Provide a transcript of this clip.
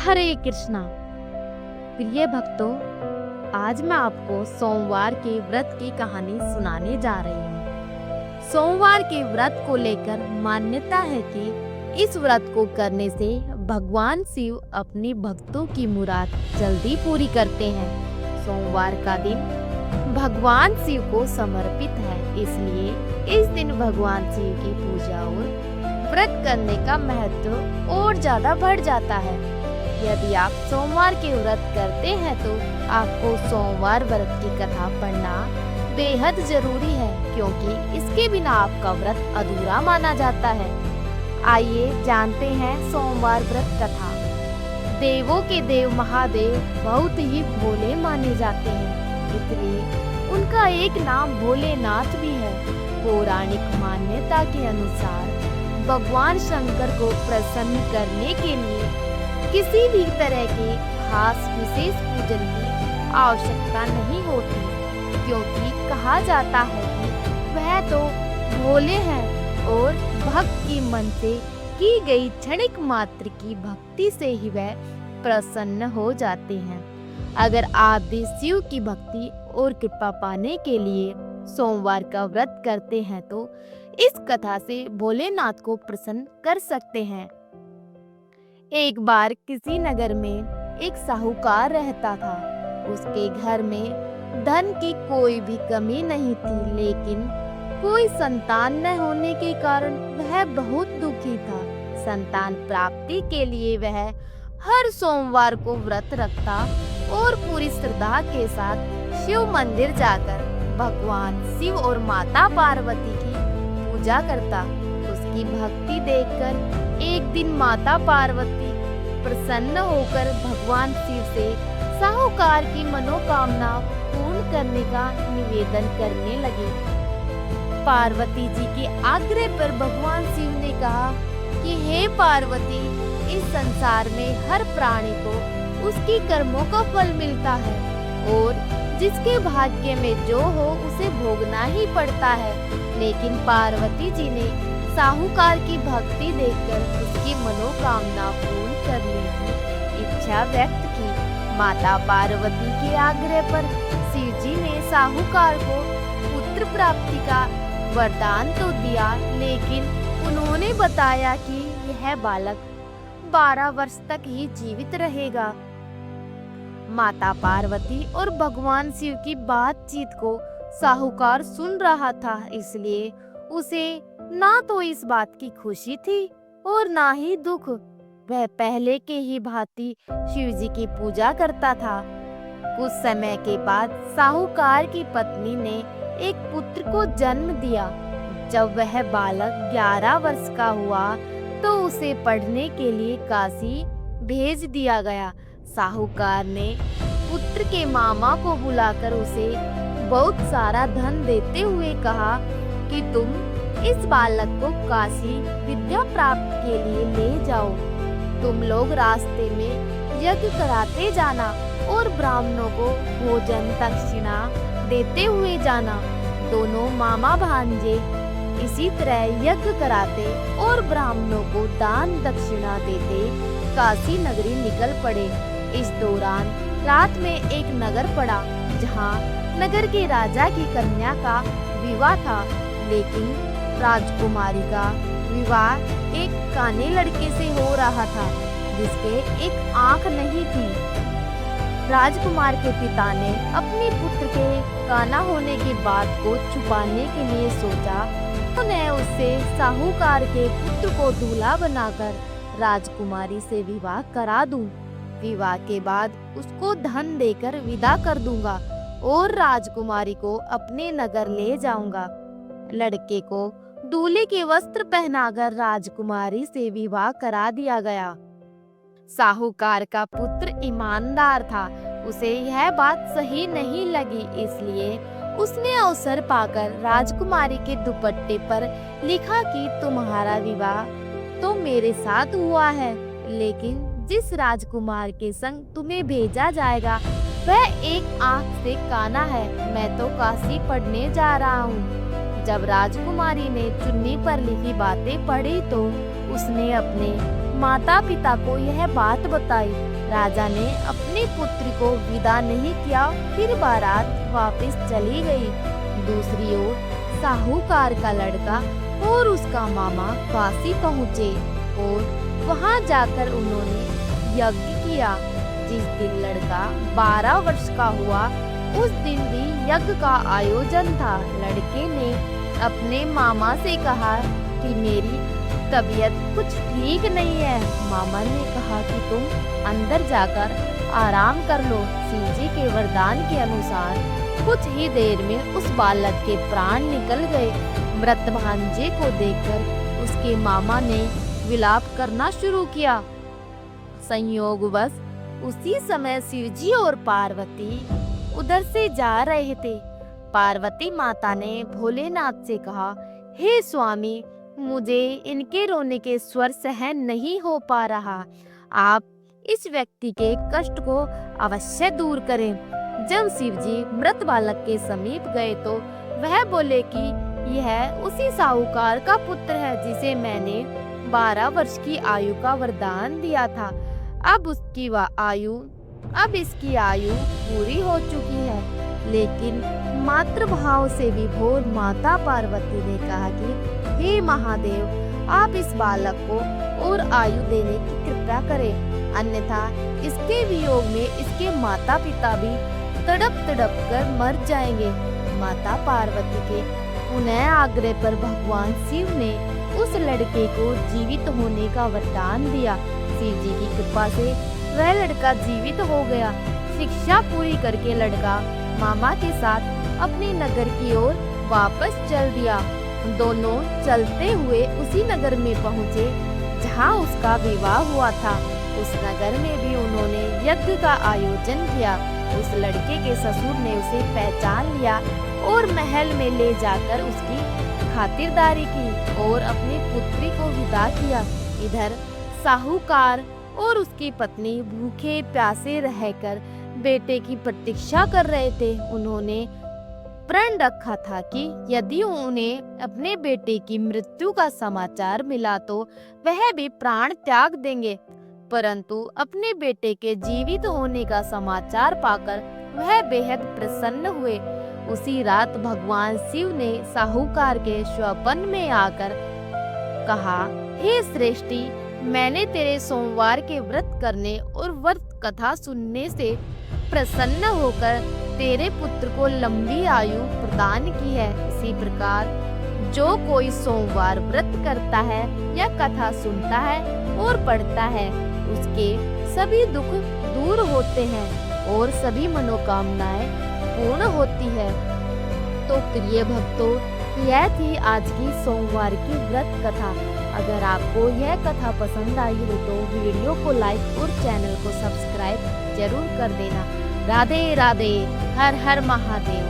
हरे कृष्णा। प्रिय भक्तों, आज मैं आपको सोमवार के व्रत की कहानी सुनाने जा रही हूँ। सोमवार के व्रत को लेकर मान्यता है कि इस व्रत को करने से भगवान शिव अपनी भक्तों की मुराद जल्दी पूरी करते हैं। सोमवार का दिन भगवान शिव को समर्पित है, इसलिए इस दिन भगवान शिव की पूजा और व्रत करने का महत्व और ज्यादा बढ़ जाता है। यदि आप सोमवार के व्रत करते हैं तो आपको सोमवार व्रत की कथा पढ़ना बेहद जरूरी है, क्योंकि इसके बिना आपका व्रत अधूरा माना जाता है। आइए जानते हैं सोमवार व्रत कथा। देवों के देव महादेव बहुत ही भोले माने जाते हैं, इसलिए उनका एक नाम भोलेनाथ भी है। पौराणिक मान्यता के अनुसार भगवान शंकर को प्रसन्न करने के लिए किसी भी तरह के खास विशेष पूजन की आवश्यकता नहीं होती, क्योंकि कहा जाता है कि वह तो भोले हैं और भक्त की मन से की गई क्षणिक मात्र की भक्ति से ही वह प्रसन्न हो जाते हैं। अगर आप भी शिव की भक्ति और कृपा पाने के लिए सोमवार का व्रत करते हैं तो इस कथा से भोलेनाथ को प्रसन्न कर सकते हैं। एक बार किसी नगर में एक साहूकार रहता था। उसके घर में धन की कोई भी कमी नहीं थी, लेकिन कोई संतान न होने के कारण वह बहुत दुखी था। संतान प्राप्ति के लिए वह हर सोमवार को व्रत रखता और पूरी श्रद्धा के साथ शिव मंदिर जाकर भगवान शिव और माता पार्वती की पूजा करता। उसकी भक्ति देखकर एक दिन माता पार्वती प्रसन्न होकर भगवान शिव से साहूकार की मनोकामना पूर्ण करने का निवेदन करने लगे। पार्वती जी के आग्रह पर भगवान शिव ने कहा कि हे पार्वती, इस संसार में हर प्राणी को उसकी कर्मों का फल मिलता है और जिसके भाग्य में जो हो उसे भोगना ही पड़ता है। लेकिन पार्वती जी ने साहूकार की भक्ति देखकर उसकी मनोकामना पूर्ण करने की इच्छा व्यक्त की। माता पार्वती के आग्रह पर शिव जी ने साहूकार को पुत्र प्राप्ति का वरदान तो दिया, लेकिन उन्होंने बताया कि यह बालक 12 वर्ष तक ही जीवित रहेगा। माता पार्वती और भगवान शिव की बातचीत को साहूकार सुन रहा था, इसलिए उसे ना तो इस बात की खुशी थी और ना ही दुख। वह पहले के ही भांति शिव जी की पूजा करता था। कुछ समय के बाद साहूकार की पत्नी ने एक पुत्र को जन्म दिया। जब वह बालक 11 वर्ष का हुआ तो उसे पढ़ने के लिए काशी भेज दिया गया। साहूकार ने पुत्र के मामा को बुलाकर उसे बहुत सारा धन देते हुए कहा कि तुम इस बालक को काशी विद्या प्राप्त के लिए ले जाओ। तुम लोग रास्ते में यज्ञ कराते जाना और ब्राह्मणों को भोजन दक्षिणा देते हुए जाना। दोनों मामा भांजे इसी तरह यज्ञ कराते और ब्राह्मणों को दान दक्षिणा देते काशी नगरी निकल पड़े। इस दौरान रात में एक नगर पड़ा, जहाँ नगर के राजा की कन्या का विवाह था, लेकिन राजकुमारी का विवाह एक काने लड़के से हो रहा था जिसके एक आंख नहीं थी। राजकुमार के पिता ने अपने पुत्र के काना होने की बात को छुपाने के लिए सोचा। उन्हें उससे साहूकार के पुत्र को दूल्हा बनाकर राजकुमारी से विवाह करा दूं। विवाह के बाद उसको धन देकर विदा कर दूंगा और राजकुमारी को अपने नगर ले जाऊंगा। लड़के को दूल्हे के वस्त्र पहनाकर राजकुमारी से विवाह करा दिया गया। साहूकार का पुत्र ईमानदार था, उसे यह बात सही नहीं लगी, इसलिए उसने अवसर पाकर राजकुमारी के दुपट्टे पर लिखा कि तुम्हारा विवाह तो मेरे साथ हुआ है, लेकिन जिस राजकुमार के संग तुम्हें भेजा जाएगा वह एक आंख से काना है। मैं तो काशी पढ़ने जा रहा हूँ। जब राजकुमारी ने चुन्नी पर लिखी बातें पढ़ी तो उसने अपने माता पिता को यह बात बताई। राजा ने अपनी पुत्री को विदा नहीं किया, फिर बारात वापस चली गई। दूसरी ओर साहूकार का लड़का और उसका मामा काशी पहुँचे और वहाँ जाकर उन्होंने यज्ञ किया। जिस दिन लड़का 12 वर्ष का हुआ उस दिन भी यज्ञ का आयोजन था। लड़के ने अपने मामा से कहा कि मेरी तबीयत कुछ ठीक नहीं है। मामा ने कहा कि तुम अंदर जाकर आराम कर लो। शिव जी के वरदान के अनुसार कुछ ही देर में उस बालक के प्राण निकल गए। मृत भांजे को देखकर उसके मामा ने विलाप करना शुरू किया। संयोगवश उसी समय शिव जी और पार्वती उधर से जा रहे थे। पार्वती माता ने भोलेनाथ से कहा, हे स्वामी, मुझे इनके रोने के स्वर सहन नहीं हो पा रहा। आप इस व्यक्ति के कष्ट को अवश्य दूर करें। जब शिव जी मृत बालक के समीप गए तो वह बोले कि यह उसी साहूकार का पुत्र है जिसे मैंने 12 वर्ष की आयु का वरदान दिया था। अब इसकी आयु पूरी हो चुकी है। लेकिन मातृभाव से विभोर माता पार्वती ने कहा कि हे महादेव, आप इस बालक को और आयु देने की कृपा करें, अन्यथा इसके वियोग में इसके माता पिता भी तड़प कर मर जाएंगे। माता पार्वती के पुनः आग्रह पर भगवान शिव ने उस लड़के को जीवित होने का वरदान दिया। शिव जी की कृपा से वह लड़का जीवित हो गया। शिक्षा पूरी करके लड़का मामा के साथ अपने नगर की ओर वापस चल दिया। दोनों चलते हुए उसी नगर में पहुँचे जहाँ उसका विवाह हुआ था। उस नगर में भी उन्होंने यज्ञ का आयोजन किया। उस लड़के के ससुर ने उसे पहचान लिया और महल में ले जाकर उसकी खातिरदारी की और अपनी पुत्री को विदा किया। इधर साहूकार और उसकी पत्नी भूखे प्यासे रहकर बेटे की प्रतीक्षा कर रहे थे। उन्होंने प्रण रखा था कि यदि उन्हें अपने बेटे की मृत्यु का समाचार मिला तो वह भी प्राण त्याग देंगे, परंतु अपने बेटे के जीवित होने का समाचार पाकर वह बेहद प्रसन्न हुए। उसी रात भगवान शिव ने साहूकार के स्वप्न में आकर कहा, हे श्रेष्ठी, मैंने तेरे सोमवार के व्रत करने और व्रत कथा सुनने से प्रसन्न होकर तेरे पुत्र को लंबी आयु प्रदान की है। इसी प्रकार जो कोई सोमवार व्रत करता है या कथा सुनता है और पढ़ता है, उसके सभी दुख दूर होते हैं और सभी मनोकामनाएं पूर्ण होती है। तो प्रिय भक्तों, यह थी आज की सोमवार की व्रत कथा। अगर आपको यह कथा पसंद आई हो तो वीडियो को लाइक और चैनल को सब्सक्राइब जरूर कर देना। राधे राधे, हर हर महादेव।